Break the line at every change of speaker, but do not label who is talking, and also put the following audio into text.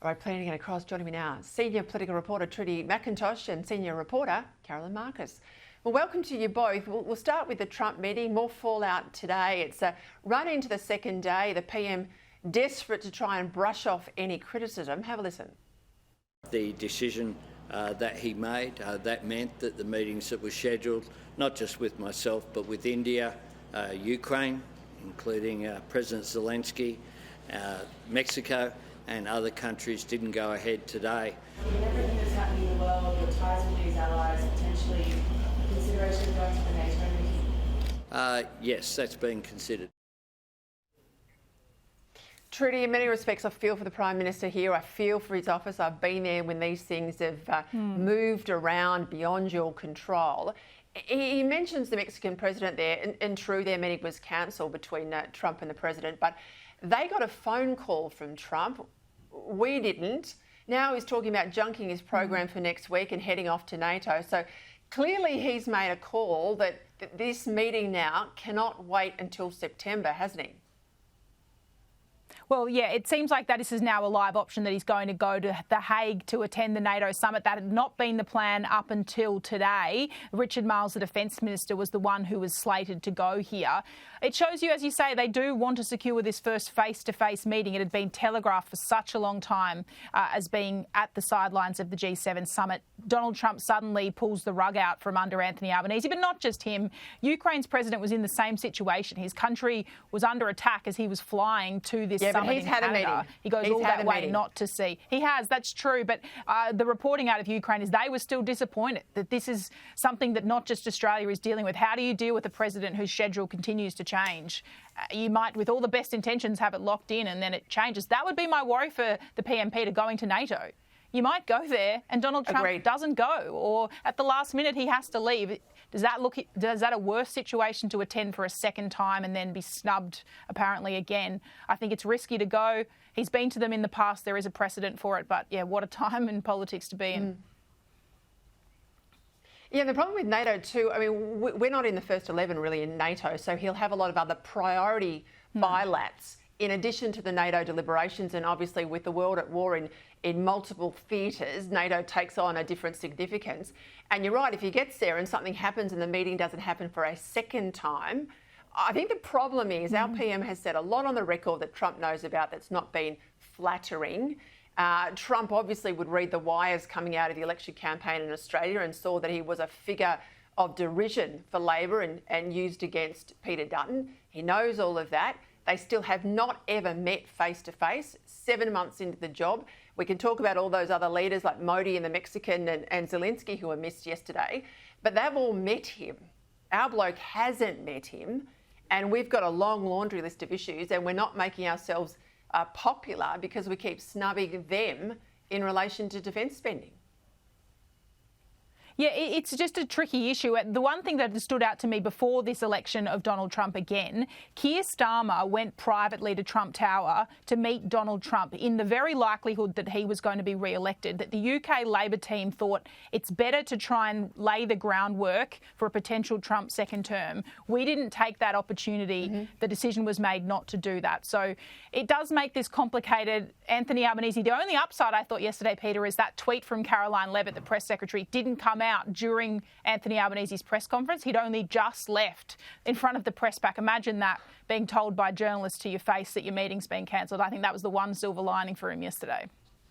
All right, planning and across. Joining me now, senior political reporter Trudy McIntosh and senior reporter Carolyn Marcus. Well, welcome to you both. We'll start with the Trump meeting. More fallout today. It's run into the second day. The PM desperate to try and brush off any criticism. Have a listen.
The decision that he made, that meant that the meetings that were scheduled, not just with myself, but with India, Ukraine, including President Zelensky, Mexico, and other countries didn't go ahead today.
With everything that's happening in the world, your ties with these allies, potentially consideration of going to the NATO meeting?
Yes, that's being considered.
Trudy, in many respects, I feel for the Prime Minister here. I feel for his office. I've been there when these things have moved around beyond your control. He mentions the Mexican president there, and true, their meeting was cancelled between Trump and the president, but they got a phone call from Trump. We didn't. Now he's talking about junking his program for next week and heading off to NATO. So clearly he's made a call that this meeting now cannot wait until September, hasn't he?
Well, yeah, it seems like that this is now a live option, that he's going to go to The Hague to attend the NATO summit. That had not been the plan up until today. Richard Marles, the Defence Minister, was the one who was slated to go here. It shows you, as you say, they do want to secure this first face-to-face meeting. It had been telegraphed for such a long time as being at the sidelines of the G7 summit. Donald Trump suddenly pulls the rug out from under Anthony Albanese, but not just him. Ukraine's president was in the same situation. His country was under attack as he was flying to this summit.
But he's had a meeting.
He goes all that way not to see. He has, that's true. But the reporting out of Ukraine is they were still disappointed that this is something that not just Australia is dealing with. How do you deal with a president whose schedule continues to change? You might, with all the best intentions, have it locked in and then it changes. That would be my worry for the PMP to going to NATO. You might go there and Donald Trump doesn't go, or at the last minute he has to leave. Does that a worse situation to attend for a second time and then be snubbed apparently again? I think it's risky to go. He's been to them in the past. There is a precedent for it. But, yeah, what a time in politics to be in.
Yeah, the problem with NATO too, I mean, we're not in the first 11 really in NATO, so he'll have a lot of other priority bilats in addition to the NATO deliberations, and obviously with the world at war in multiple theatres, NATO takes on a different significance. And you're right, if he gets there and something happens and the meeting doesn't happen for a second time, I think the problem is our PM has said a lot on the record that Trump knows about that's not been flattering. Trump obviously would read the wires coming out of the election campaign in Australia and saw that he was a figure of derision for Labor and used against Peter Dutton. He knows all of that. They still have not ever met face-to-face, 7 months into the job. We can talk about all those other leaders like Modi and the Mexican and Zelensky who were missed yesterday, but they've all met him. Our bloke hasn't met him, and we've got a long laundry list of issues, and we're not making ourselves popular because we keep snubbing them in relation to defence spending.
Yeah, it's just a tricky issue. The one thing that stood out to me before this election of Donald Trump again, Keir Starmer went privately to Trump Tower to meet Donald Trump in the very likelihood that he was going to be re-elected, that the UK Labor team thought it's better to try and lay the groundwork for a potential Trump second term. We didn't take that opportunity. The decision was made not to do that. So it does make this complicated. Anthony Albanese, the only upside I thought yesterday, Peter, is that tweet from Caroline Levitt, the press secretary, didn't come out during Anthony Albanese's press conference. He'd only just left in front of the press pack. Imagine that, being told by journalists to your face that your meeting's been cancelled. I think that was the one silver lining for him yesterday.